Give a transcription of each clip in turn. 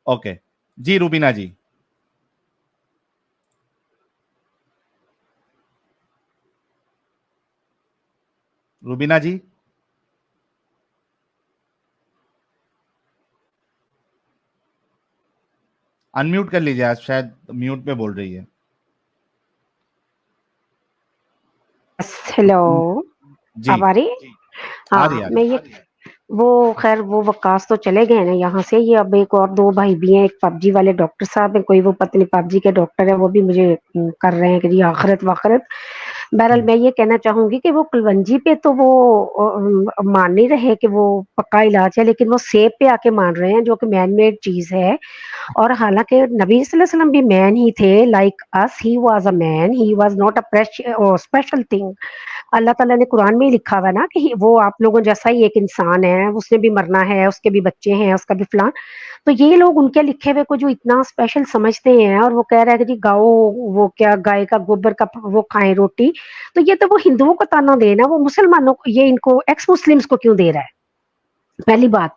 Okay جی روبینہ جی. روبینہ جی unmute کر لیجیے, آج شاید میوٹ پہ بول رہی ہے. ہیلو جی اب آ رہی؟ ہاں میں یہ وہ خیر وہ وقاص تو چلے گئے نا یہاں سے, یہ اب ایک اور دو بھائی بھی ہیں, ایک پب جی والے ڈاکٹر صاحب ہیں, کوئی وہ پتنی پب جی کے ڈاکٹر ہے, وہ بھی مجھے کر رہے ہیں کہ جی آخرت واخرت. بہرحال میں یہ کہنا چاہوں گی کہ وہ کلونجی پہ تو وہ مان نہیں رہے کہ وہ پکا علاج ہے, لیکن وہ سیب پہ آ کے مان رہے ہیں جو کہ مین میڈ چیز ہے. اور حالانکہ نبی صلی اللہ علیہ وسلم بھی مین ہی تھے, like as he was a man, he was not a special thing. اللہ تعالیٰ نے قرآن میں ہی لکھا ہوا نا کہ وہ آپ لوگوں جیسا ہی ایک انسان ہے, اس نے بھی مرنا ہے, اس کے بھی بچے ہیں, اس کا بھی فلان. تو یہ لوگ ان کے لکھے ہوئے کو جو اتنا اسپیشل سمجھتے ہیں, اور وہ کہہ رہے ہیں کہ جی گاؤ وہ کیا گائے کا گوبر کا وہ کھائیں روٹی, تو یہ تو وہ ہندوؤں کو تانا دے نا, وہ مسلمانوں کو, یہ ان کو ایکس مسلمس کو کیوں دے رہا ہے, پہلی بات.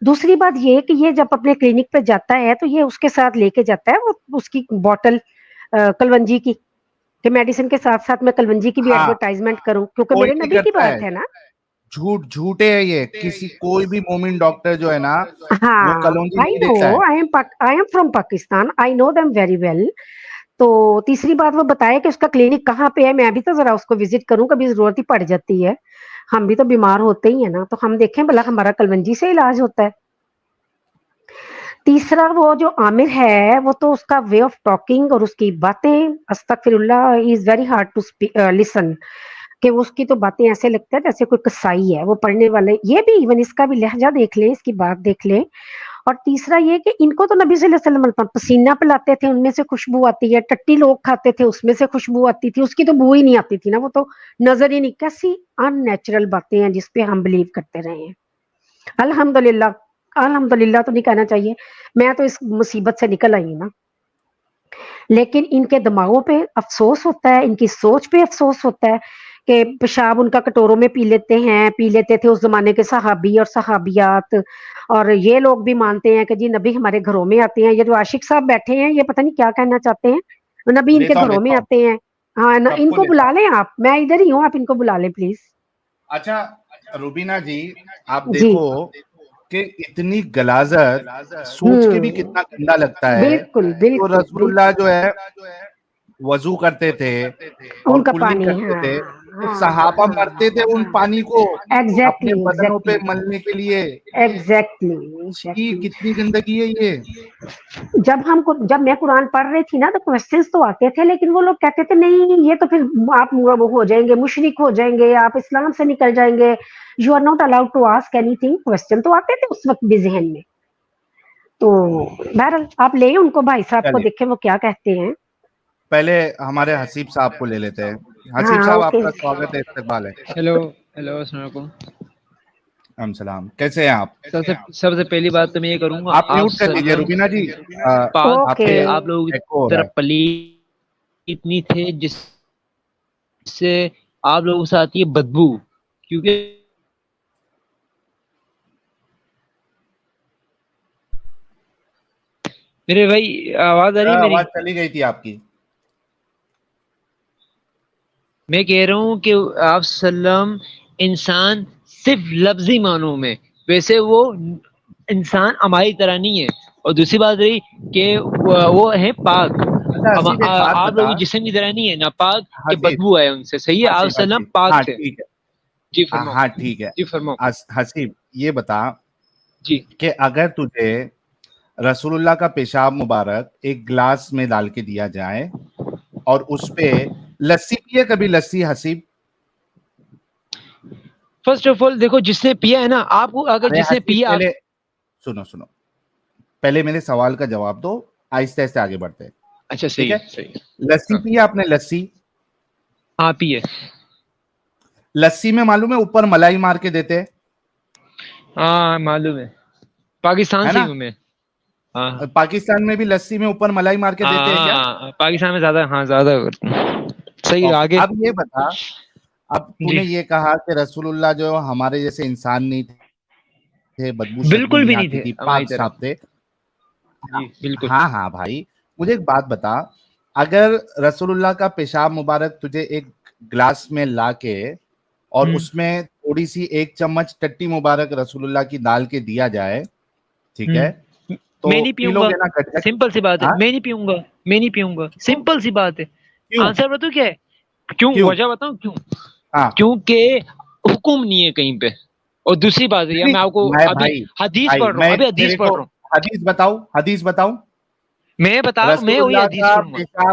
دوسری بات یہ کہ یہ جب اپنے کلینک پہ جاتا ہے تو یہ اس کے ساتھ لے کے جاتا ہے وہ اس کی بوٹل کلونجی کی, کہ میڈیسن کے ساتھ ساتھ میں کلونجی کی بھی ایڈورٹائزمنٹ کروں, کیونکہ میرے نبی کی بات ہے نا. جھوٹے ہے یہ, کسی کوئی بھی مومن ڈاکٹر جو ہے نا وہ ہاں کلونجی آئی نہیں نو, دیتا ہے. I am from Pakistan, I know them very well. تو تیسری بات وہ بتایا کہ اس کا کلینک کہاں پہ ہے, میں بھی تو ذرا اس کو وزٹ کروں, کبھی ضرورت ہی پڑ جاتی ہے, ہم بھی تو بیمار ہوتے ہی ہیں نا, تو ہم دیکھیں بھلا ہمارا کلونجی سے علاج ہوتا ہے. تیسرا وہ جو عامر ہے وہ تو اس کا وے آف ٹاکنگ اور اس کی باتیں, استغفر اللہ, is very hard to listen, کہ اس کی تو باتیں ایسے لگتا ہے جیسے کوئی کسائی ہے وہ پڑھنے والے. یہ بھی ایون اس کا بھی لہجہ دیکھ لیں, اس کی بات دیکھ لیں. اور تیسرا یہ کہ ان کو تو نبی صلی اللہ علیہ وسلم پسینہ پلاتے تھے, ان میں سے خوشبو آتی ہے, ٹٹی لوگ کھاتے تھے اس میں سے خوشبو آتی تھی, اس کی تو بو ہی نہیں آتی تھی نا, وہ تو نظر ہی نہیں. کیسی ان نیچرل باتیں ہیں جس پہ ہم بلیو کرتے رہے ہیں. الحمدللہ, الحمدللہ تو نہیں کہنا چاہیے, میں تو اس مصیبت سے نکل آئی نا, لیکن ان کے دماغوں پہ افسوس ہوتا ہے, ان کی سوچ پہ افسوس ہوتا ہے کہ پیشاب ان کا کٹوروں میں پی لیتے ہیں, پی لیتے تھے اس زمانے کے صحابی اور صحابیات. اور یہ لوگ بھی مانتے ہیں کہ جی نبی ہمارے گھروں میں آتے ہیں. یہ جو عاشق صاحب بیٹھے ہیں یہ پتہ نہیں کیا کہنا چاہتے ہیں, نبی ان کے گھروں میں آتے ہیں. ہاں ان کو بلا لیں آپ, میں ادھر ہی ہوں, آپ ان کو بلا لیں پلیز. اچھا روبینہ جی آپ جی دیکھو کہ اتنی غلاظت سوچ کے بھی کتنا گندا لگتا ہے. بالکل تو بالکل رسول اللہ بالکل. جو ہے وضو کرتے تھے اور ان کا کلی پانی, کرتے ہاں تھے, تو ہاں صحابہ مرتے تھے ان پانی کو اپنے ایگزیکٹلی بدنوں پہ ایگزیکٹلی ملنے کے لیے. ایگزیکٹلی. کتنی گندگی ہے یہ. جب میں قرآن پڑھ رہی تھی نا تو کوسچنس تو آتے تھے, لیکن وہ لوگ کہتے تھے نہیں یہ تو پھر آپ وہ ہو جائیں گے, مشرک ہو جائیں گے, آپ اسلام سے نکل جائیں گے, you are not allowed to ask anything. Question تو آتے تھے اس وقت بھی ذہن میں. تو بہرحال آپ لیں ان کو, بھائی صاحب کو, چلیے دیکھیں وہ کیا کہتے ہیں. پہلے ہمارے حسیب صاحب کو لے لیتے ہیں. حسیب ہاں صاحب آپ اوکے. کا سواگت ہے, استقبال ہے. ہیلو ہیلو السلام علیکم. السلام, کیسے ہیں آپ؟ سب سے پہلی بات تو میں یہ کروں گا, آپ میوٹ کر لیجیے روبینہ جی, آپ اوکے. کے آپ لوگوں کی ایکو ہو رہا طرف ہے. اتنی تھے جس سے آپ لوگوں سے آتی ہے بدبو, کیونکہ میرے بھائی آواز آ رہی ہے میری؟ آواز چلی گئی تھی آپ کی. میں کہہ رہا ہوں کہ آپ سلم انسان صرف لفظی معنوں میں, ویسے وہ انسان ہماری طرح نہیں ہے. اور دوسری بات رہی کہ وہ ہے پاک, اچھا حسیب ایک بات آپ بتا. لوگ جسم کی طرح نہیں ہے, ناپاک کہ حسیب بدبو آئے ان سے. صحیح ہے, آپ سلم حسیب پاک ہاں تھے. ٹھیک ہے, جی فرماؤ. ہاں ٹھیک ہے. جی فرماؤ. حسیب یہ بتا جی کہ اگر تجھے رسول اللہ کا پیشاب مبارک ایک گلاس میں ڈال کے دیا جائے اور اس پہ لسی پیے کبھی لسی حسیب؟ فرسٹ آف آل دیکھو, جس نے پیا ہے نا, آپ کو اگر ارے جس نے حسیب پیا, آپ پہلے سنو پہلے میرے سوال کا جواب دو, آہستہ آہستہ آگے بڑھتے ہیں. اچھا ٹھیک ہے, صحیح. لسی پیا آپ نے؟ لسی ہاں پیے. لسی میں معلوم ہے اوپر ملائی مار کے دیتے ہیں, ہاں معلوم ہے, پاکستان ہے سے نا؟ ہوں میں. ہاں پاکستان میں بھی لسی میں اوپر ملائی مار کے دیتے ہیں کیا؟ ہاں پاکستان میں زیادہ, ہاں زیادہ کرتے ہیں. صحیح. اوکے, آگے اب یہ بتا, اب تو جی. نے یہ کہا کہ رسول اللہ جو ہمارے جیسے انسان نہیں تھے, بدبو شدبو بالکل نہیں بھی آتی تھے تھی, ہماری پاک طرح. صاحب تھے. جی بالکل. ہاں ہاں بھائی مجھے ایک بات بتا, اگر رسول اللہ کا پیشاب مبارک تجھے ایک گلاس میں لا کے اور اس میں تھوڑی سی ایک چمچ ٹٹی مبارک رسول اللہ کی ڈال کے دیا جائے, ٹھیک ہے, تو میں نہیں پی پیوں لو گا, گے نا کٹ. سمپل سی بات ہے, میں نہیں پیوں گا, میں نہیں پیوں گا, سمپل سی بات ہے. آنسر بتاؤ کیا ہے, کیوں, وجہ بتاؤں کیوں, کیونکہ حکم نہیں ہے کہیں پہ. اور دوسری بات ہے, میں آپ کو ابھی حدیث پڑھ رہا ہوں, ابھی حدیث پڑھ رہا ہوں. حدیث بتاؤ, میں بتا رہا ہوں, میں وہی حدیث پڑھوں گا.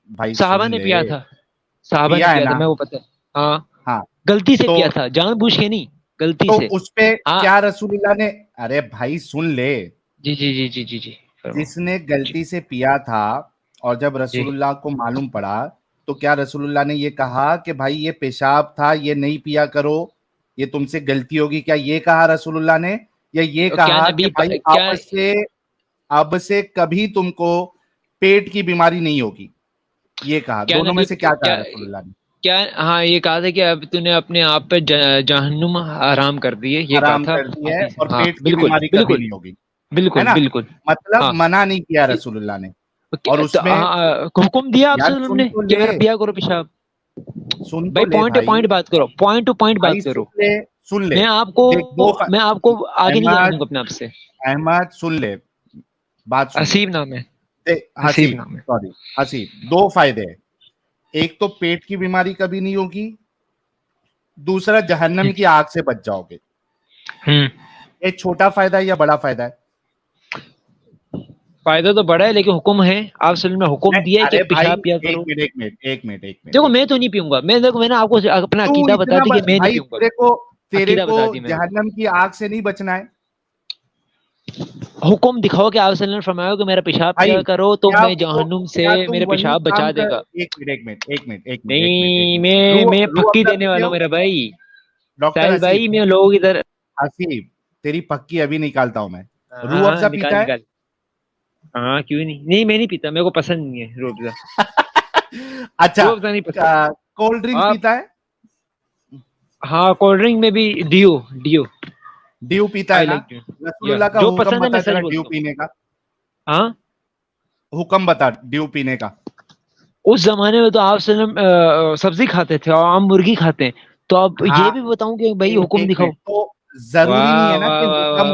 بھائی صحابہ نے پیا تھا, صحابہ نے پیا تھا, میں وہ پتہ ہے. ہاں غلطی سے پیا تھا, جان بوجھ کے نہیں, غلطی سے. تو اس پہ کیا رسول اللہ نے, ارے بھائی سن لے, جی جی جی جی جی جی, جس نے غلطی سے پیا تھا اور جب رسول اللہ کو معلوم پڑا تو کیا رسول اللہ نے یہ کہا کہ بھائی یہ پیشاب تھا, یہ نہیں پیا کرو, یہ تم سے غلطی ہوگی, کیا یہ کہا رسول اللہ نے, یا یہ کہا کہ بھائی اب سے کبھی تم کو پیٹ کی بیماری نہیں ہوگی, یہ کہا؟ دونوں میں سے کیا کہا رسول اللہ نے؟ کیا, ہاں یہ کہا تھا کہ اب تو نے اپنے آپ پہ جہنم حرام کر دی ہے, یہ کہا حرام تھا. کر دی ہے اور ہاں پیٹ کی بالکل بیماری کبھی بالکل نہیں ہوگی, بالکل بالکل, مطلب منع نہیں کیا رسول اللہ نے. اور اس میں حکم دیا آپ سے نے کہ میرا پیا کرو پیشاب. بھائی پوائنٹ ٹو پوائنٹ بات کرو, پوائنٹ ٹو پوائنٹ بات کرو. سن لے, میں آپ کو آگے نہیں جانے دوں گا اپنے آپ سے. احمد سن لے, بات سن لے. حسیب نام ہے, حسیب, سوری حسیب. دو فائدے, ایک تو پیٹ کی بیماری کبھی نہیں ہوگی, دوسرا جہنم کی آگ سے بچ جاؤ گے. یہ چھوٹا فائدہ ہے یا بڑا فائدہ ہے؟ فائدہ تو بڑا ہے, لیکن حکم ہے, آپ صلی اللہ نے حکم دیا ہے کہ پیشاب پیا کرو. ایک منٹ دیکھو میں تو نہیں پیوں گا, میں نے آپ کو اپنا عقیدہ بتا دی کہ میں نہیں پیوں گا. تیرے کو جہنم کی آگ سے نہیں بچنا ہے, حکم دکھاؤ کہ آپ صلی اللہ نے فرمایا کہ میرا پیشاب پیا کرو تو میں جہنم سے میرے پیشاب بچا دے گا. ایک منٹ نہیں, میں پکی دینے والا ہوں میرا بھائی, ساحل بھائی, میں لوگ ادھر. حسیب تیری پکی ابھی نکالتا ہوں میں. روح افزا پیتا ہے؟ ہاں کیوں نہیں, نہیں میں نہیں پیتا, میرے کو پسند نہیں ہے روح افزا. اچھا کولڈ ڈرنک پیتا ہے؟ ہاں کولڈ ڈرنک میں بھی ڈیو پیتا ہے نا؟ رسول اللہ کا حکم بتا ذرا ڈیو پینے کا. ہاں حکم بتا ڈیو پینے کا. اس زمانے میں تو آپ سبزی کھاتے تھے اور عام مرغی کھاتے ہیں, تو اب یہ بھی بتاؤں کہ بھائی حکم دکھاؤ. تو ضروری نہیں ہے نا کہ حکم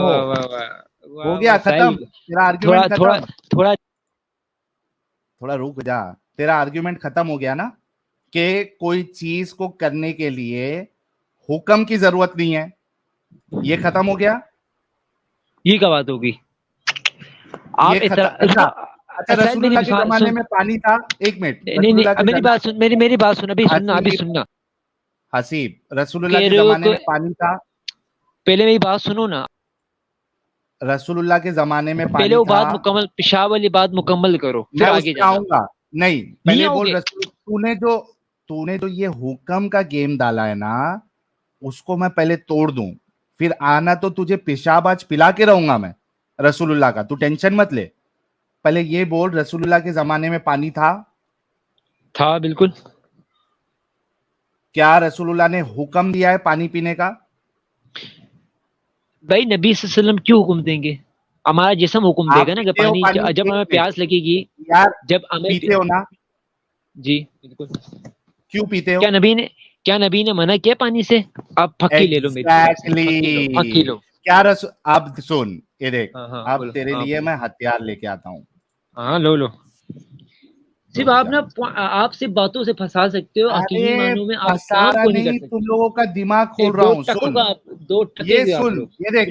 ہو گیا ختم تیرا آرگیومنٹ ختم. تھوڑا رک جا, تیرا آرگیومنٹ ختم ہو گیا نا کہ کوئی چیز کو کرنے کے لیے حکم کی ضرورت نہیں ہے, یہ ختم ہو گیا. یہ کیا بات ہوگی آپ اچھا رسول اللہ کے زمانے میں پانی تھا, ایک منٹ میری بات سن, میری بات سن, ابھی سننا حسیب, رسول اللہ کے زمانے میں پانی تھا, پہلے میری بات سنو نا. رسول اللہ کے زمانے میں پہلے پانی وہ تھا, بات مکمل, پیشاب والی بات مکمل کرو پھر میں آگے جانا. آؤں گا نہیں, پہلے بول رسول, تو نے جو یہ حکم کا گیم ڈالا ہے نا اس کو میں پہلے توڑ دوں, پھر آنا تو تجھے پیشاب آج پلا کے رہوں گا میں رسول اللہ کا, تو ٹینشن مت لے. پہلے یہ بول رسول اللہ کے زمانے میں پانی تھا؟ بالکل. کیا رسول اللہ نے حکم دیا ہے پانی پینے کا؟ بھائی نبی صلی اللہ علیہ وسلم کیوں حکم دیں گے, ہمارا جسم حکم دے گا نا کہ پانی, جب ہمیں پیاس لگے گی, جب ہمیں پیتے ہو نا. جی بالکل. کیوں پیتے ہو؟ کیا نبی نے منع کیا پانی سے؟ آپ پھکی لے لو, میری پھکی لو. کیا اب سن, یہ دیکھ, اب تیرے لیے میں ہتھیار لے کے آتا ہوں. ہاں لو صرف آپ صرف باتوں سے پھنسا سکتے ہو, حقیقی معنوں میں آپ کام کو نہیں کر سکتے. تم لوگوں کا دماغ کھول رہا ہوں, یہ سن, یہ دیکھ,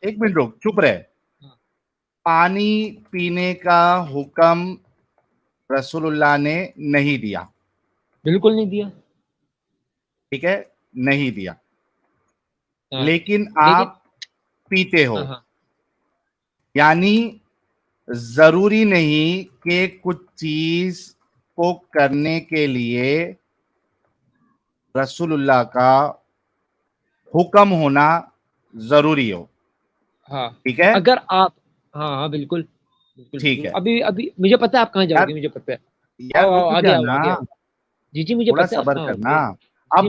ایک منٹ رک, چپ رہے. پانی پینے کا حکم رسول اللہ نے نہیں دیا, بالکل نہیں دیا, ٹھیک ہے, نہیں دیا, لیکن آپ پیتے ہو. یعنی ضروری نہیں کہ کچھ چیز کو کرنے کے لیے رسول اللہ کا حکم ہونا ضروری ہو. ٹھیک ہے, اگر آپ بالکل ٹھیک ہے. ابھی مجھے پتا ہے آپ کہاں جاؤ گے, مجھے پتا ہے. یار رک جا نا, جی مجھے تھوڑا پتا ہے صبر کرنا. اب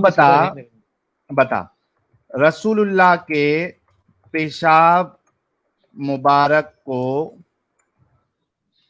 بتا رسول اللہ کے پیشاب مبارک کو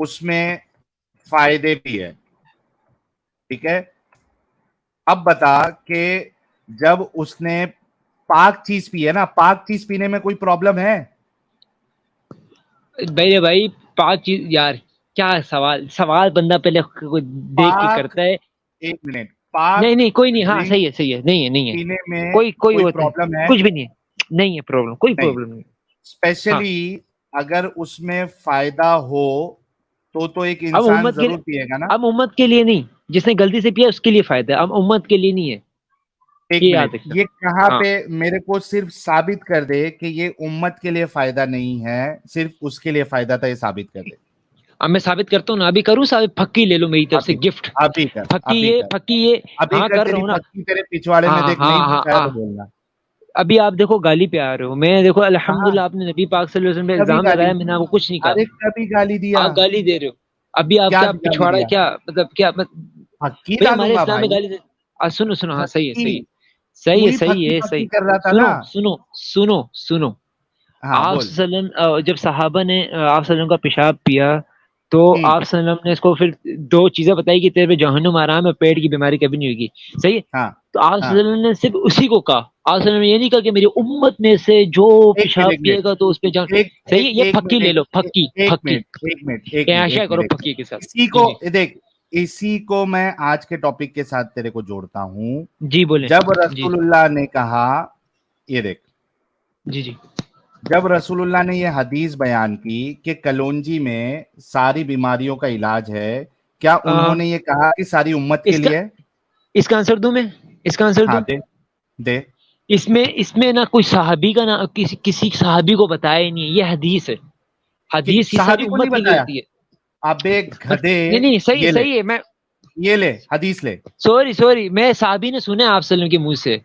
اس میں فائدے بھی ہے. ٹھیک ہے, اب بتا کہ جب اس نے پاک چیز پی ہے نا, پاک چیز پینے میں کوئی پرابلم ہے؟ بھائی پاک چیز, یار کیا سوال بندہ پہلے دیکھ کے کرتا ہے. ایک منٹ, پاک نہیں کوئی نہیں, ہاں ڈرنک صحیح ہے, نہیں ہے پینے میں کوئی ہوتا ہے, پرابلم ہے؟ کچھ بھی نہیں ہے پرابلم, کوئی پرابلم نہیں. اسپیشلی اگر اس میں فائدہ ہو تو ایک اب انسان امت کے ضرور پیے گا نا. اب امت کے لیے نہیں, جس نے غلطی سے پیا اس کے لیے فائدہ ہے, اب امت کے لیے نہیں ہے. ایک یہ یاد منٹ, رکھنا. یہ کہاں پہ میرے کو صرف ثابت کر دے کہ یہ امت کے لیے فائدہ نہیں ہے, صرف اس کے لیے فائدہ تھا, یہ ثابت کر دے. اب میں ثابت کرتا ہوں نا, ابھی کروں ثابت, پھکی لے لو میری طرف سے گفٹ. ابھی کر, پھکی یہ ابھی ہاں کر, کر رہا تیری ہوں نا. پکی تیرے پچھواڑے میں دیکھ نہیں پوچھا ہے تو بولنا. ابھی آپ دیکھو گالی پہ آ رہے ہو, میں دیکھو الحمدللہ آپ نے نبی پاک صلی اللہ علیہ وسلم پہ الزام لگایا, میں نے آپ کو کچھ نہیں کہا. ارے کبھی گالی دیا, آپ گالی دے رہے ہو. ابھی آپ کیا پچھواڑا, کیا مطلب, کیا پکی بھائی ڈالوں ہمارے گا اسلام میں بھائی. گالی دے. سنو ہاں صحیح ہے. پکی کر رہا تھا نا. سنو ہاں آپ بول. صلی اللہ علیہ وسلم جب صحابہ نے آپ صلی اللہ علیہ وسلم کا پیشاب پیا تو آپ صلی اللہ علیہ وسلم نے اس کو پھر دو چیزیں بتائی کہ تیرے پہ جہنم آرام ہے, پیٹ کی بیماری کبھی نہیں ہوگی. صحیح ہے. ہاں, تو آپ صلی اللہ علیہ وسلم نے صرف اسی کو کہا, آپ صلی اللہ علیہ وسلم نے یہ نہیں کہا کہ میری امت میں سے جو پیشاب پیے گا تو اس پہ جان. صحیح ہے, یہ پھکی لے لو, پھکی ایشا کرو پھکی کے ساتھ. اسی کو دیکھ, اسی کو میں آج کے ٹاپک کے ساتھ تیرے کو جوڑتا ہوں. جی بولیں. جب رسول اللہ نے کہا, یہ دیکھ, جی جب رسول اللہ نے یہ حدیث بیان کی کہ کلونجی میں ساری بیماریوں کا علاج ہے, کیا انہوں نے یہ کہا کہ ساری امت کے لیے؟ اس کا آنسر دوں میں, اس کا آنسر دوں. دے. اس میں نہ کوئی صحابی کا, نہ کسی صحابی کو بتایا ہی نہیں ہے. یہ حدیث ہے, حدیث ہی ساری امت کے لیے ہوتی ہے. ابے گدھے, نہیں صحیح ہے. میں یہ لے حدیث لے. سوری میں صحابی نے سنا آپ صلی اللہ علیہ وسلم کے منہ سے.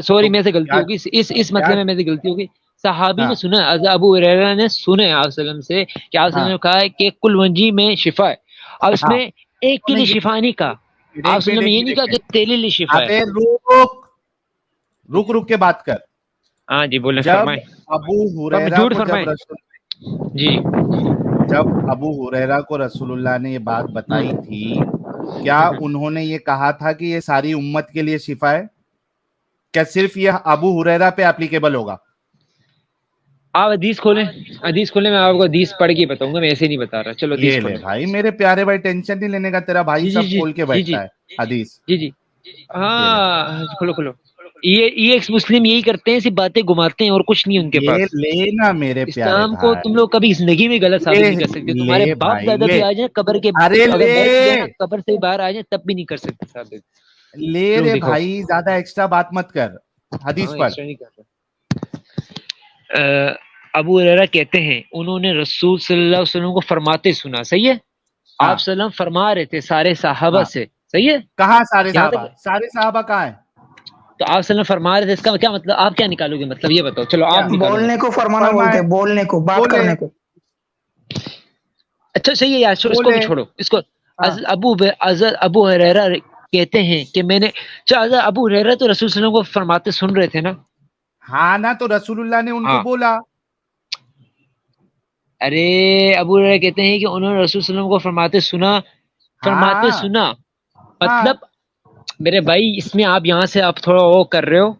سوری میں سے غلطی ہوگی, اس مسئلے میں سے غلطی ہوگی. صحابی نے سنا, ابو ہریرہ نے سنا آپ صلی اللہ علیہ وسلم سے کہ آپ صلی اللہ علیہ وسلم نے کہا ہے کہ کل ونجی میں شفا ہے. اب اس میں ایک کے لیے شفا نہیں کہا, آپ صلی اللہ علیہ وسلم نے یہ نہیں کہا کہ تیرے لیے شفا ہے. رک کے بات کر. ہاں جی بولیں, جب فرمائیں. ابو ہریرہ کو جی جب ابو ہریرہ کو رسول اللہ نے یہ بات بتائی تھی, کیا انہوں نے یہ کہا تھا کہ یہ ساری امت کے لیے شفا ہے؟ کیا صرف یہ ابو ہریرہ پہ اپلیکیبل ہوگا؟ آپ حدیث کھولیں, میں آپ کو حدیث پڑھ کے بتاؤں گا, میں ایسے نہیں بتا رہا. چلو حدیث لے بھائی, میرے پیارے بھائی, ٹینشن نہیں لینے کا, تیرا بھائی سب کھول کے بیٹھتا ہے حدیث. جی ہاں کھولو. یہ ایکس مسلم یہی کرتے ہیں, صرف باتیں گھماتے ہیں اور کچھ نہیں ان کے پاس. لینا میرے پیارے اسلام کو تم لوگ کبھی زندگی میں غلط ثابت نہیں کر سکتے. تمہارے باپ دادا بھی آ جائیں قبر کے, قبر سے باہر آ جائیں تب بھی نہیں کر سکتے ثابت. لے رے بھائی, زیادہ ایکسٹرا بات مت کر, حدیث پڑھ. ابو ہریرہ کہتے ہیں انہوں نے رسول صلی اللہ علیہ وسلم کو فرماتے سنا. صحیح ہے, آپ صلی اللہ علیہ وسلم فرما رہے تھے سارے صحابہ سے. صحیح ہے, کہاں سارے صحابہ؟ سارے صحابہ کہاں ہیں؟ تو آپ صلی اللہ علیہ وسلم فرما رہے تھے, اس کا کیا مطلب, آپ کیا نکالو گے مطلب, یہ بتاؤ. چلو آپ بولنے کو فرمانا بولتے ہیں, بولنے کو, بات کرنے کو. اچھا صحیح ہے یار, اس کو بھی چھوڑو, اس کو. ابو ہریرہ کہتے ہیں کہ میں نے, ابو ہریرہ تو رسول صلی اللہ علیہ وسلم کو فرماتے سن رہے تھے نا. ہاں نا, تو رسول اللہ نے ان کو بولا. ارے ابو ہریرہ کہتے ہیں کہ انہوں نے رسول صلی اللہ علیہ وسلم کو فرماتے سنا. مطلب میرے بھائی, اس میں آپ یہاں سے آپ تھوڑا وہ کر رہے ہو.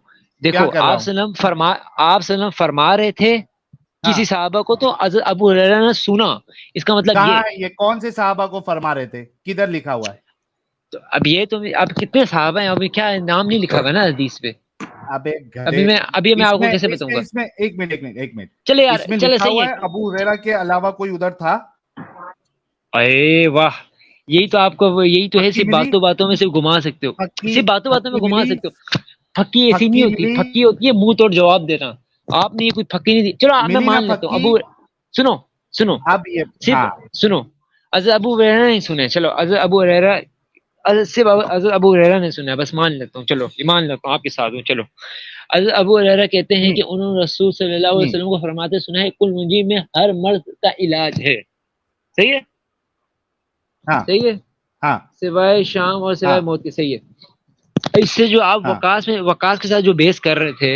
دیکھو آپ صلی اللہ علیہ وسلم فرما رہے تھے کسی صحابہ کو, تو ابو ہریرہ نے سنا. اس کا مطلب یہ کون سے صحابہ کو فرما رہے تھے, کدھر لکھا ہوا ہے؟ تو اب یہ تو اب کتنے صحابہ ہیں, ابھی کیا نام نہیں لکھا ہوا نا حدیث پہ. ابھی میں آپ کو کیسے بتاؤں گا؟ اس میں ایک منٹ چلے یار, چلے صحیح ہے. ابو ہریرہ کے علاوہ کوئی ادھر تھا؟ اے واہ, یہی تو آپ کو, یہی تو ہے, صرف باتوں میں صرف گھما سکتے ہو, صرف باتوں میں گھما سکتے ہو. پھکی ایسی نہیں ہوتی, پھکی ہوتی ہے منہ توڑ جواب دینا. آپ نے یہ کوئی پھکی نہیں دی. چلو میں مان لیتا ہوں. ابو سنو صرف سنو, ابو ہریرہ نہیں سنے. چلو ابو ہریرہ صرف ابو ہریرہ نے سنا, بس مان لیتا ہوں. چلو مان لیتا ہوں, آپ کے ساتھ ہوں. چلو ابو ہریرہ کہتے ہیں کہ انہوں نے رسول صلی اللہ علیہ وسلم کو فرماتے سنا ہے, کل منجی میں ہر مرض کا علاج ہے. صحیح ہے, صحیح ہے, سوائے شام اور سوائے موت کے. صحیح ہے. اس سے جو آپ وقاص کے ساتھ جو بحث کر رہے تھے,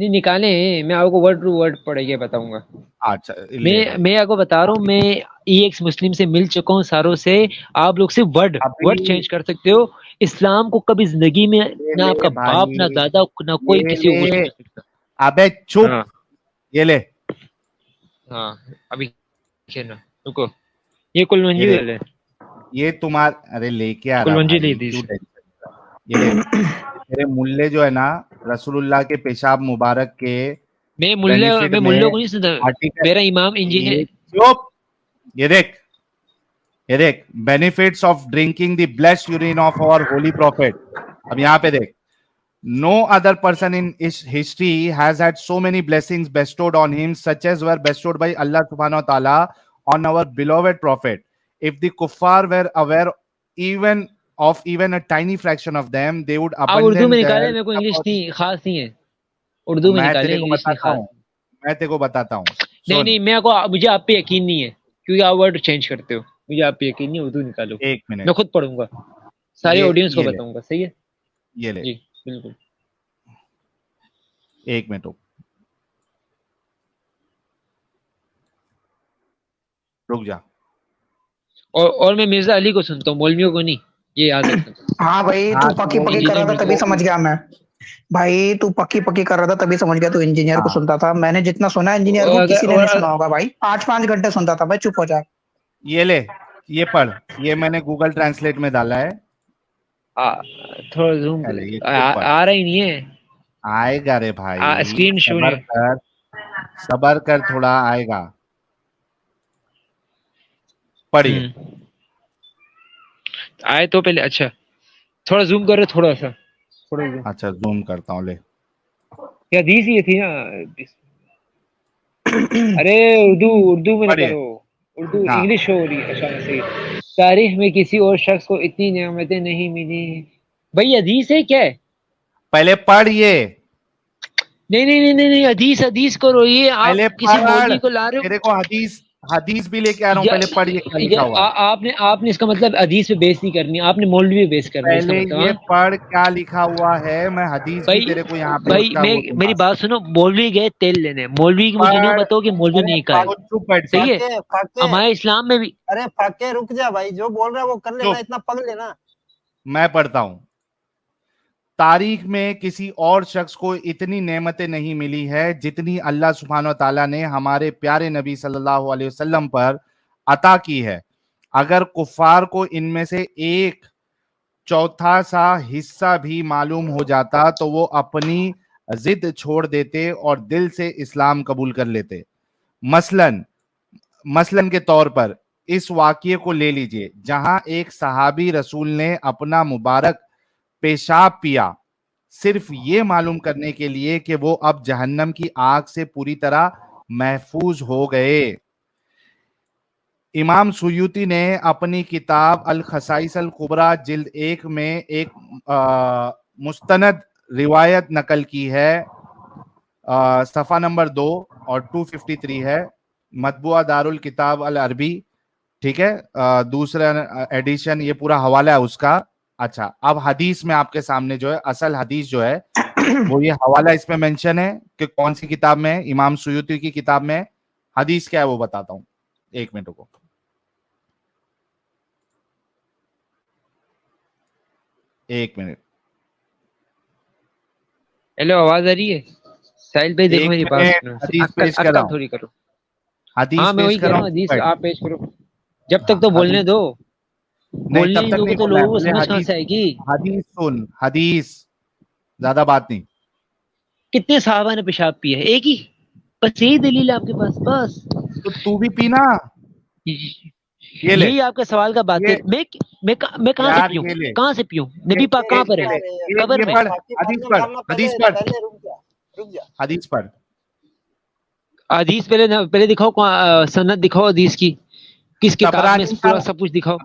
نہیں نکالیں، میں آپ کو ورڈ ٹو ورڈ پڑھ کے بتاؤں گا. اچھا لے لو. میں آپ کو بتا رہا ہوں، میں ای ایکس مسلم سے مل چکا ہوں ساروں سے. آپ لوگ صرف ورڈ ابھی چینج کر سکتے ہو. اسلام کو کبھی زندگی میں یہ نہ آپ کا لے باپ، نہ بھائی، دادا، نہ کوئی یہ کسی کو کچھ لے. کر سکتا. ابے چپ. ہاں یہ لے. ہاں ابھی کھیلنا رکو، یہ کلونجی یہ لے. والے یہ تمہارا، ارے لے کے آ رہا کلونجی لی بھائی، تھی. کیوں ٹینشن لے رہا؟ یہ لے. میرے ملے جو ہے نا، رسول اللہ کے پیشاب مبارک کے میں بینیفٹ میں ملوں کو نہیں سنتا، آرٹیکل، میرا امام انجینئر. یہ چپ. یہ دیکھ، یہ دیکھ benefits of drinking the blessed urine of our holy prophet. اب یہاں پہ دیکھ. No other person in history has had so many blessings bestowed on him such as were bestowed by Allah subhanahu wa ta'ala on our beloved prophet. If the kuffar were aware even a tiny fraction of them, they would آپ Urdu abandon میں their نکالے، میرے کو English نہیں خاص نہیں ہے. اردو میں میں نکالے، تیرے کو انگلش نہیں بتاتا خاص. ہوں، میں تیرے کو بتاتا ہوں. نہیں سن نہیں، مجھے آپ پہ یقین نہیں ہے کیونکہ آپ ورڈ چینج کرتے ہو. مجھے آپ پہ یقین نہیں ہے، اردو نکالو. ایک منٹ. میں خود پڑھوں گا، سارے آڈینس کو یہ لے، بتاؤں گا. صحیح ہے یہ لے. جی بالکل. ایک منٹ رک جا. اور میں مرزا علی کو سنتا ہوں، مولویوں کو نہیں، یہ یاد رکھنا. ہاں بھائی تو پکی پکی کر رہا تھا تبھی سمجھ گیا میں. بھائی تو پکی پکی کر رہا تھا تبھی سمجھ گیا. تو انجینئر کو سنتا تھا. میں نے جتنا سنا انجینئر کو کسی نے نہیں سنا ہوگا بھائی. 8-5 گھنٹے سنتا تھا. بھائی چپ ہو جا. یہ لے، یہ پڑھ. یہ میں نے گوگل ٹرانسلیٹ میں ڈالا ہے. تھوڑا زوم یہ آ رہا ہی نہیں ہے. آئے گا رے بھائی، اسکرین شو صبر کر، صبر کر، تھوڑا آئے گا. پڑھیے. آئے تو پہلے. اچھا تھوڑا زوم کرو، تھوڑا سا. اچھا زوم کرتا ہوں. لے کیا حدیث یہ تھی نا. ارے اردو میں نہ پڑھیے. کرو، اردو ہاں انگلش ہو رہی ہے. اچھا صحیح. تاریخ میں کسی اور شخص کو اتنی نعمتیں نہیں ملی. بھائی حدیث ہے کیا ہے؟ پہلے پڑھیے، نہیں حدیث کرو. یہ آپ پہلے کسی پڑھ. مولوی کو لا رہے تیرے ہو. کو حدیث بھی لے کے آ رہا ہوں. پہلے پڑھیے کیا لکھا ہوا ہے. آپ نے اس کا مطلب حدیث پہ بیس نہیں کرنی، آپ نے مولوی پہ بیس کرنا ہے اس کا پہلے مطلب. یہ پڑھ کیا لکھا ہوا ہے. میں حدیث بھی تیرے کو یہاں پہ اس کا وہ دوں میری گا. بات سنو. مولوی گئے تیل لینے، مولوی کی مجھے نہ پڑھ. بتاؤ کہ مولوی نہیں کہا ہے. چپ بیٹھ. صحیح ہے. ہمارے اسلام میں بھی. ارے پھاکے رک جا بھائی، جو بول رہا ہے وہ کر لینا، اتنا پگ لینا. میں پڑھتا ہوں. تاریخ میں کسی اور شخص کو اتنی نعمتیں نہیں ملی ہے جتنی اللہ سبحانہ و تعالیٰ نے ہمارے پیارے نبی صلی اللہ علیہ وسلم پر عطا کی ہے. اگر کفار کو ان میں سے 1/4 سا حصہ بھی معلوم ہو جاتا تو وہ اپنی ضد چھوڑ دیتے اور دل سے اسلام قبول کر لیتے. مثلاً کے طور پر اس واقعے کو لے لیجئے جہاں ایک صحابی رسول نے اپنا مبارک پیشاب پیا صرف یہ معلوم کرنے کے لیے کہ وہ اب جہنم کی آگ سے پوری طرح محفوظ ہو گئے. امام سیوطی نے اپنی کتاب الخصائص الکبریٰ جلد 1 میں ایک مستند روایت نقل کی ہے. صفحہ نمبر 2 اور 253 ہے. مطبوعہ دار الکتاب العربی. ٹھیک ہے، دوسرا ایڈیشن. یہ پورا حوالہ ہے اس کا. اچھا اب حدیث میں آپ کے سامنے جو ہے اصل حدیث جو ہے وہ یہ حوالہ اس میں مینشن ہے کہ کون سی کتاب میں. امام سیوطی کی کتاب میں. حدیث کیا ہے وہ بتاتا ہوں. 1 منٹ کو. ایک منٹ. ہیلو آواز آ رہی ہے؟ ساحل بھائی دیکھو میری بات سنو. حدیث پیش کر رہا ہوں. تھوڑی کرو. حدیث ہاں میں وہی پیش کہہ کر رہا رہا ہوں، حدیث ہوں. آپ پیش کرو. جب تک تو بولنے دو. نہیں تب بولنے تک دو نہیں گے تو بولنا ہے. لوگوں کو پہلے سمجھ کہاں سے آئے گی. حدیث سن. حدیث زیادہ بات نہیں. کتنے صحابہ نے پیشاب پیا ہے؟ ایک ہی. بس یہی دلیل ہے آپ کے پاس. بس تو بھی پینا. یہ لے. یہی آپ کا سوال کا بات ہے. میں کہاں سے پیوں؟ کہاں سے پیوں؟ نبی پاک کہاں پر ہے؟ قبر میں. حدیث پڑھ. حدیث پڑھ. حدیث پہلے دکھاؤ، سند دکھاؤ حدیث کی. کس کتاب میں پورا سب کچھ دکھاؤ.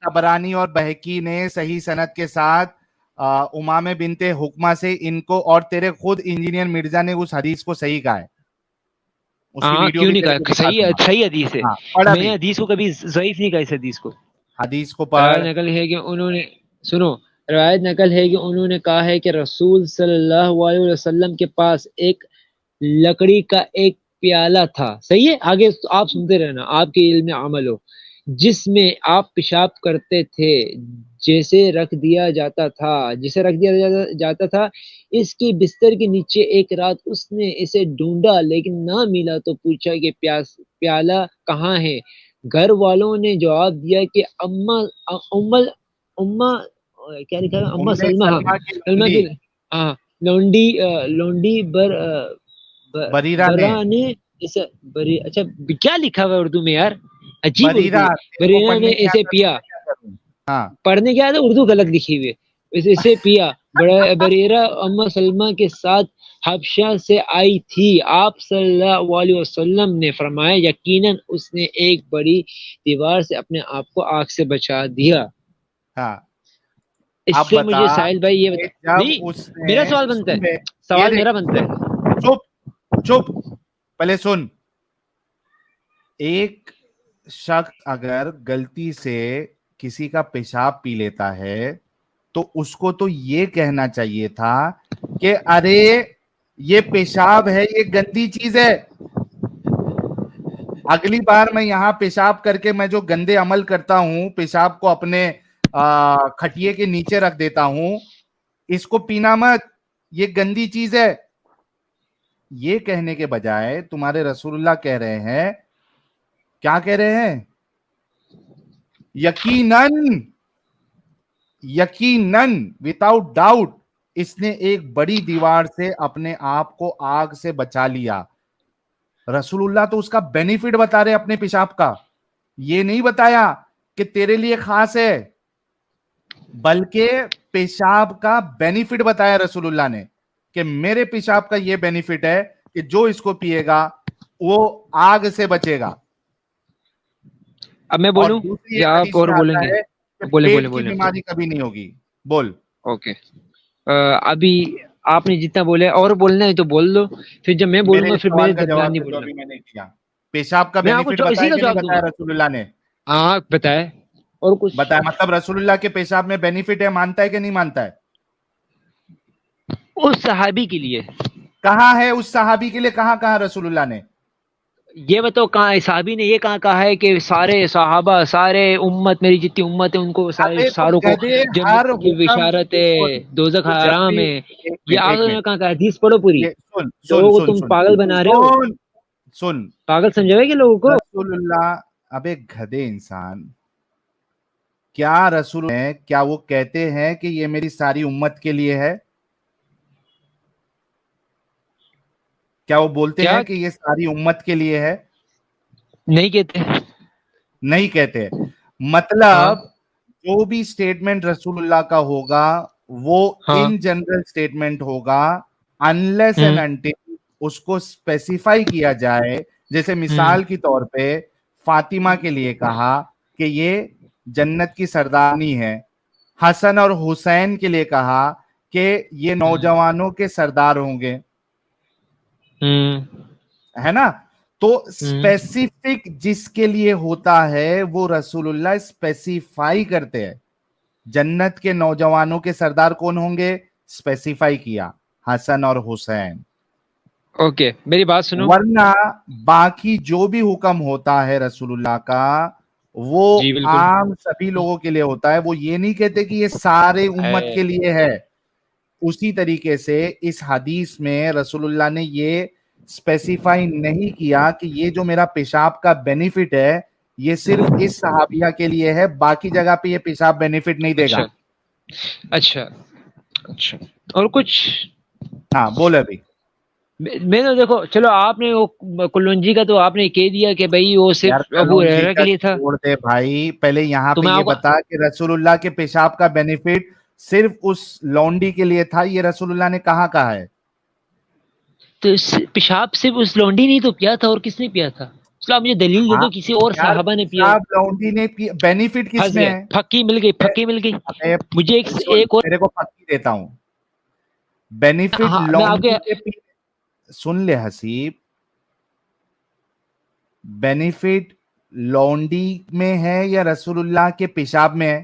طبرانی اور بہقی نے صحیح سند کے ساتھ امامہ بنت حکمہ سے ان کو، اور تیرے خود انجینئر مرزا نے اس حدیث کو صحیح کہا ہے. کیوں نہیں کہا؟ صحیح حدیث ہے. میں نے حدیث کو کبھی ضعیف نہیں کہا. اس حدیث کو حدیث کو پڑھ. نقل ہے کہ انہوں نے سنو روایت نقل ہے کہ انہوں نے کہا ہے کہ رسول صلی اللہ علیہ وسلم کے پاس ایک لکڑی کا ایک پیالہ تھا. صحیح ہے, آگے آپ سنتے رہنا, آپ کے علم میں عمل ہو. جس میں آپ پیشاب کرتے تھے, جسے رکھ دیا جاتا تھا اس کی بستر کے نیچے. ایک رات اس نے اسے ڈھونڈا لیکن نہ ملا تو پوچھا کہ پیالہ کہاں ہے. گھر والوں نے جواب دیا کہ اما کیا لکھا ہے, اما سلمہ, سلمہ کی سلمہ لونڈی کی ہاں لونڈی بریرہ نے, برا نے اسے اچھا کیا لکھا ہوا ہے اردو میں یار, عجیب اردو. بریرہ تیرے کو بریرہ نے پڑھنے نہیں اسے آتا تو پیا, میں کیا کروں. ہاں پڑھنے کیا تھا, اردو غلط لکھی ہوئی ہے. اسے پیا. بریرہ اما سلمہ کے ساتھ حبشہ سے آئی تھی. آپ صلی اللہ علیہ وسلم نے فرمایا یقیناً اس نے ایک بڑی دیوار سے اپنے آپ کو آگ سے بچا دیا. ہاں. اس اب سے بتا مجھے ساحل بھائی یہ کہ بتا, جب نہیں اس میرا نے سوال بنتا سن ہے, لے, یہ سوال دیکھ, میرا بنتا ہے. چپ پہلے سن. ایک شخص اگر غلطی سے کسی کا پیشاب پی لیتا ہے تو اس کو تو یہ کہنا چاہیے تھا کہ ارے یہ پیشاب ہے, یہ گندی چیز ہے, اگلی بار میں یہاں پیشاب کر کے میں جو گندے عمل کرتا ہوں, پیشاب کو اپنے کھٹیے کے نیچے رکھ دیتا ہوں, اس کو پینا مت, یہ گندی چیز ہے. یہ کہنے کے بجائے تمہارے رسول اللہ کہہ رہے ہیں, کیا کہہ رہے ہیں, یقیناً وداؤٹ ڈاؤٹ اس نے ایک بڑی دیوار سے اپنے آپ کو آگ سے بچا لیا. رسول اللہ تو اس کا بینیفٹ بتا رہے اپنے پیشاب کا, یہ نہیں بتایا کہ تیرے لیے خاص ہے, بلکہ پیشاب کا بینیفٹ بتایا رسول اللہ نے کہ میرے پیشاب کا یہ بینیفٹ ہے کہ جو اس کو پیے گا وہ آگ سے بچے گا. اب میں اور بولوں دوسری ایک یا آپ حدیث اور میں بولیں آتا گے؟ ہے کہ بولیں پیٹ کی بیماری کبھی نہیں ہوگی. بول. اوکے, ابھی آپ نے جتنا بولے اور بولنا ہے تو بول دو, پھر جب میں بولوں میرے گا اس پھر سوال میرے کا درمیان جواب نہیں دے جو بولنا. ابھی میں نے کیا. پیشاب کا میں آپ بینیفٹ کو اسی بتایا کا کہ نہیں جواب دوں بتایا گا. رسول اللہ نے؟ ہاں بتائے, اور کچھ بتایا. مطلب رسول اللہ کے پیشاب میں بینیفٹ ہے, مانتا ہے کہ نہیں مانتا ہے؟ اس صحابی کے لیے. کہاں ہے اس صحابی کے لیے, کہاں کہاں رسول اللہ نے؟ یہ بتاؤ کہاں صحابی نے یہ کہا ہے کہ سارے صحابہ, سارے امت, میری جتنی امت ہے ان کو ابے تو ساروں کو گدھے جنت ہر کی حکم بشارت ہے, دوزخ تو جب حرام بھی ہے. یہ ایک آگے منٹ میں کہاں حدیث پڑھو پوری. یہ سن سن لوگوں کو سن تم سن پاگل بنا رہے ہو, سن. پاگل سمجھے کہ لوگوں کو. رسول اللہ, ابے گدھے انسان, کیا رسول ہیں, کیا وہ کہتے ہیں کہ یہ میری ساری امت کے لیے ہے؟ کیا وہ بولتے کیا ہیں کہ یہ ساری امت کے لیے ہے؟ نہیں کہتے. نہیں کہتے. ہاں مطلب جو بھی سٹیٹمنٹ رسول اللہ کا ہوگا وہ ہاں ان جنرل سٹیٹمنٹ ہوگا, انلیس اینڈ ہوں انٹل اس کو اسپیسیفائی کیا جائے. جیسے ہوں مثال کے طور پہ فاطمہ کے لیے کہا کہ یہ جنت کی سردارنی ہے, حسن اور حسین کے لیے کہا کہ یہ نوجوانوں کے سردار ہوں گے, ہوں ہے نا. تو ہوں اسپیسیفک جس کے لیے ہوتا ہے وہ رسول اللہ اسپیسیفائی کرتے ہیں. جنت کے نوجوانوں کے سردار کون ہوں گے, اسپیسیفائی کیا, حسن اور حسین. اوکے میری بات سنو. ورنہ باقی جو بھی حکم ہوتا ہے رسول اللہ کا وہ جی بالکل. عام سبھی لوگوں کے لیے ہوتا ہے. وہ یہ نہیں کہتے کہ یہ سارے امت کے لیے ہے. اسی طریقے سے اس حدیث میں رسول اللہ نے یہ اسپیسیفائی نہیں کیا کہ یہ جو میرا پیشاب کا بینیفٹ ہے یہ صرف اس صحابیہ کے لیے ہے, باقی جگہ پہ یہ پیشاب بینیفٹ نہیں دے گا. اچھا اچھا, اور کچھ. ہاں بول. ابھی میں نے دیکھو, چلو آپ نے وہ کلونجی کا تو آپ نے کہہ دیا کہ بھائی وہ یار صرف ابو کلونجی ہریرہ کا کے لیے تھا. چھوڑ دے بھائی, پہلے یہاں تو پہ میں یہ آپ کو بتا کہ رسول اللہ کے پیشاب کا بینیفٹ صرف اس لونڈی کے لیے تھا, یہ رسول اللہ نے کہاں کہا ہے؟ تو پیشاب صرف اس لونڈی نہیں تو پیا تھا, اور کس نے پیا تھا؟ چلو آپ مجھے دلیل دے ہاں دو کسی اور یار, صحابہ نے پیا ہو. پیشاب لونڈی نے بینیفٹ کس پھنس میں گئے, ہے؟ پھکی مل گئی, پھکی مل گئی. ابے مجھے سن, ایک اور. تیرے کو پکی دیتا ہوں. بینیفٹ ہاں میں آپ کے. لونڈی کے سن لے حسیب, بینیفٹ لونڈی میں ہے یا رسول اللہ کے پیشاب میں ہے؟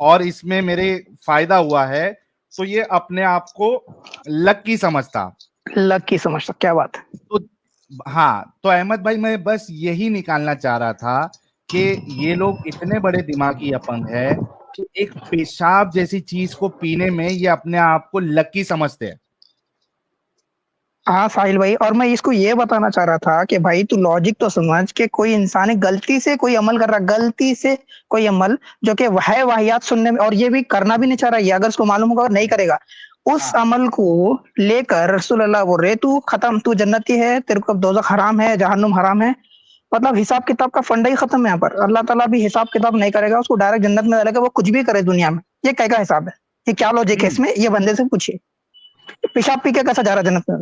اور اس میں میرے فائدہ ہوا ہے تو یہ اپنے آپ کو لکی سمجھتا. لکی سمجھتا, کیا بات ہے. تو ہاں, تو احمد بھائی میں بس یہی نکالنا چاہ رہا تھا کہ یہ لوگ اتنے بڑے دماغی اپنگ ہے کہ ایک پیشاب جیسی چیز کو پینے میں یہ اپنے آپ کو لکی سمجھتے ہیں. ہاں ساحل بھائی, اور میں اس کو یہ بتانا چاہ رہا تھا کہ بھائی تو لاجک تو سمجھ کہ کوئی انسان غلطی سے کوئی عمل کر رہا, غلطی سے کوئی عمل جو کہ ہے واحیات سننے میں, اور یہ بھی کرنا بھی نہیں چاہ رہا, یہ اگر اس کو معلوم ہوگا نہیں کرے گا, اس عمل کو لے کر رسول اللہ بول رہے تو ختم, تو جنتی ہے, تیرے کو دوزخ حرام ہے, جہنم حرام ہے. مطلب حساب کتاب کا فنڈا ہی ختم ہے یہاں پر. اللہ تعالیٰ بھی حساب کتاب نہیں کرے گا, اس کو ڈائریکٹ جنت میں ڈالے گا, وہ کچھ بھی کرے دنیا میں. یہ کیا کا حساب ہے, یہ کیا لاجک ہے اس میں, یہ بندے سے پوچھیے. پیشاب پی کے کیسا جا رہا جنت میں,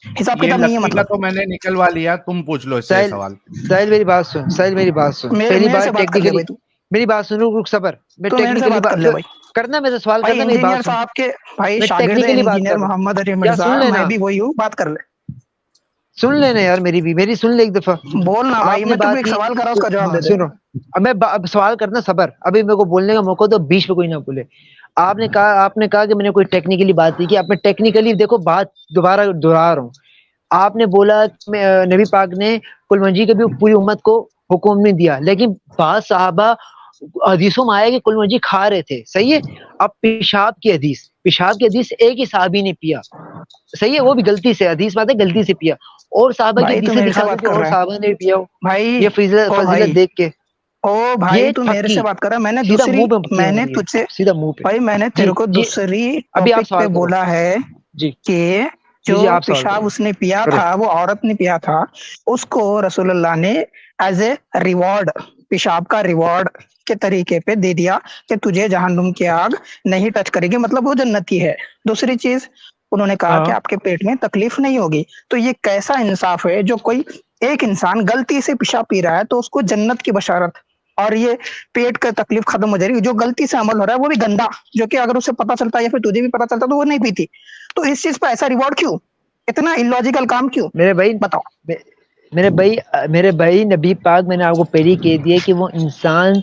حساب یہ کتاب نہیں ہے. لکی کا مطلب تو میں نے نکلوا لیا, تم پوچھ لو اس سے سوال. ساحل میری بات سن, ساحل میری بات سن, پہلی بات ٹیکنیکلی میری بات سنو, رک صبر, میں ٹیکنیکلی بات کرنا, میرے سوال کرنا, میری بات سن. صاحب کے بھائی میں شاگرد ٹیکنیکلی بات انجینئر کر رہا ہوں, محمد علی کیا مرزا, سن میں لینا, بھی وہی ہوں, بات کر لے. سن لینا یار, میری سن لے ایک دفعہ. بولنا بھائی, آپ نے میں تو بات ایک کی, سوال کر رہا ہوں, اس کا جواب دے دے. سنو, اب میں سوال کرنا, صبر, ابھی میرے کو بولنے کا موقع دو, بیچ میں کوئی نہ بولے. آپ نے کہا کہ میں نے کوئی ٹیکنیکلی بات کی, آپ نے ٹیکنیکلی دیکھو, بات دوبارہ دہرا رہا ہوں. آپ نے بولا نبی پاک نے کل منجی کے بھی پوری امت کو حکم نہیں دیا, لیکن بعض صحابہ حدیثوں میں آیا کہ کل منجی کھا رہے تھے, صحیح ہے. اب پیشاب کی حدیث ایک ہی صحابی نے پیا, صحیح ہے, وہ بھی غلطی سے, حدیث بات ہے غلطی سے پیا, اور صحابہ کی حدیثیں دکھا دو کہ اور صحابہ نے بھی پیا ہو, یہ فضیلت دیکھ کے. او بھائی تو میرے سے بات کر رہا, میں نے دوسری, میں نے تجھ سے سیدھا منہ پہ, بھائی میں نے تیرے کو دوسری ابھی آپ ٹاپک پہ بولا ہے کہ جو پیشاب اس نے پیا تھا, وہ عورت نے پیا تھا, اس کو رسول اللہ نے ایز اے ریوارڈ, پیشاب کا ریوارڈ کے طریقے پہ دے دیا کہ تجھے جہنم کی آگ نہیں ٹچ کرے گی, مطلب وہ جنتی ہے. دوسری چیز انہوں نے کہا کہ آپ کے پیٹ میں تکلیف نہیں ہوگی. تو یہ کیسا انصاف ہے, جو کوئی ایک انسان غلطی سے پیشاب پی رہا ہے تو اس کو جنت کی بشارت, اور یہ پیٹ کا تکلیف ختم ہو جائے گی. جو غلطی سے عمل ہو رہا ہے وہ بھی گندا, جو کہ اگر اسے پتا چلتا یا پھر تجھے بھی پتا چلتا تو وہ نہیں پیتی. تو اس چیز پہ ایسا ریوارڈ کیوں, اتنا اللاجیکل کام کیوں, میرے بھائی بتاؤ. میرے بھائی نبی پاک میں نے آپ کو پہلے کہہ دیا کہ وہ انسان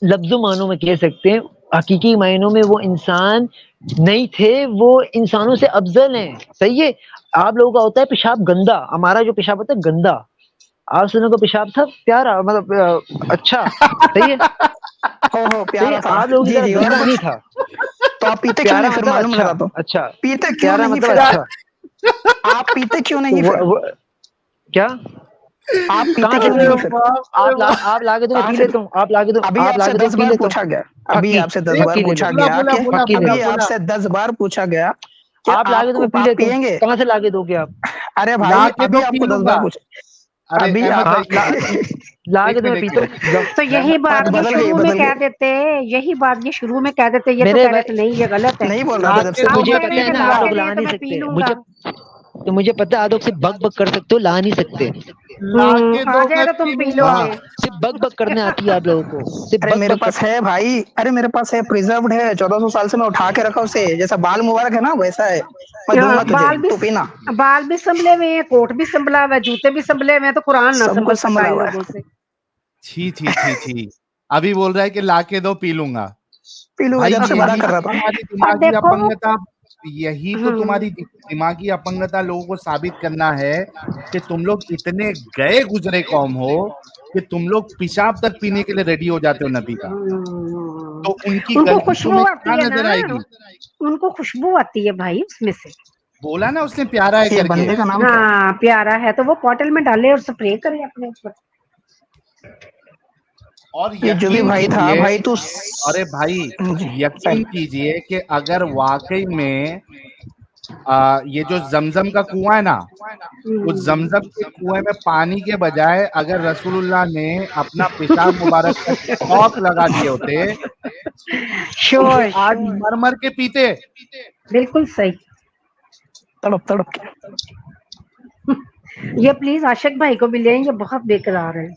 لفظ و معنوں میں کہہ سکتے ہیں, حقیقی معنوں میں وہ انسان نہیں تھے, وہ انسانوں سے افضل ہیں, صحیح ہے. آپ لوگوں کا ہوتا ہے پیشاب گندا, ہمارا جو پیشاب ہوتا ہے گندا, آپ سنوں کا پیشاب تھا پیارا, مطلب اچھا, صحیح ہے, آپ لوگوں کی طرح گندا نہیں تھا. تو آپ پیتے کیوں نہیں, پھر معلوم لگا تو اچھا, پیتے کیوں نہیں, پھر آپ پیتے کیوں نہیں, پھر کیا آپ پیتے کیوں نہیں, پھر آپ لاگے تو میں پی لیتا ہوں, آپ لاگے تو ابھی آپ سے 10 بار پوچھا گیا, ابھی آپ سے 10 بار پوچھا گیا, ابھی آپ سے 10 بار پوچھا گیا کہ آپ لاگے تو میں پی لیتا ہوں, کہاں سے لاگے دو گے آپ؟ ارے بھائی ابھی آپ کو 10 بار پوچھا, ابھی لاگے تو میں پیتا ہوں. تو یہی بات یہ شروع میں کہہ دیتے, یہی بات یہ شروع میں کہہ دیتے, یہ تو کہتے نہیں, یہ غلط ہے. نہیں بول رہا تھا, مجھے پتہ ہے نا, آپ لوگ لا نہیں سکتے, تو مجھے پتہ ہے آپ لوگ سے بک بک کر سکتے ہو, لا نہیں سکتے. آ جائے تو تم پی لو گے, صرف بک بک کرنے آتی ہے آپ لوگوں کو, صرف ارے میرے پاس ہے بھائی, ارے میرے پاس ہے, پریزروڈ ہے, 1400 سال سے میں اٹھا کے رکھا اسے, جیسا بال مبارک ہے نا ویسا ہے, میں دوں گا تجھے, تو پینا. بال بھی سنبھلے ہوئے ہیں, کوٹ بھی سنبھلا ہوا ہے, جوتے بھی سنبھلے ہوئے ہیں, تو قرآن نہ سب کچھ سنبھل سنبھلا سکتا ہوا لوگوں سے. چھی چھی چھی چھی, ابھی بول رہا ہے کہ لا کے دو پی لوں گا. پی لوں گا, جب سے بڑا کر رہا تھا. تمہاری دماغی اپنگتا, یہی تو تمہاری دماغی اپنگتا لوگوں کو ثابت کرنا ہے کہ تم لوگ اتنے گئے گزرے قوم ہو کہ تم لوگ پیشاب تک پینے کے لیے ریڈی ہو جاتے ہو نبی کا. تو ان کی غلطی تمہیں کہاں نظر آئے گی؟ ان کو خوشبو آتی ہے بھائی اس میں سے, بولا نا اس نے پیارا ہے کر کے. بندے کا نام ہاں پیارا ہے, تو وہ بوٹل میں ڈالے اور سپرے کرے اپنے اوپر. اور یہ جو بھی بھائی تھا, بھائی تو ارے بھائی یقین کیجئے کہ اگر واقعی میں یہ جو زمزم کا کنواں ہے نا, اس زمزم کے کنویں میں پانی کے بجائے اگر رسول اللہ نے اپنا پیشاب مبارک کا ٹھوک لگا دیے ہوتے تو یہ آج مر مر کے پیتے. بالکل صحیح, تڑپ تڑپ کے. یہ پلیز عاشق بھائی کو بھی لیں, یہ بہت بےقرار ہے.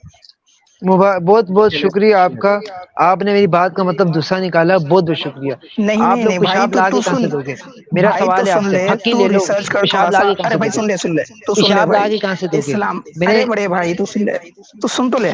بہت بہت شکریہ آپ کا, آپ نے میری بات کا مطلب دوسرا نکالا, بہت بہت شکریہ. نہیں آپ نہیں لوگ نہیں بھائی, پیشاب لاگے کہاں سے دو گے, میرا سوال ہے آپ سے, پکی لے لو, ریسرچ کر پیشاب تھوڑا سا. لاگے کہاں ارے سے بھائی دو سن گے, لے, سن لے, تو سن لے پیشاب بھائی, لاگے کہاں سے دو گے. اسلام, ارے بڑے بھائی تو سن لے, تو سن تو لے.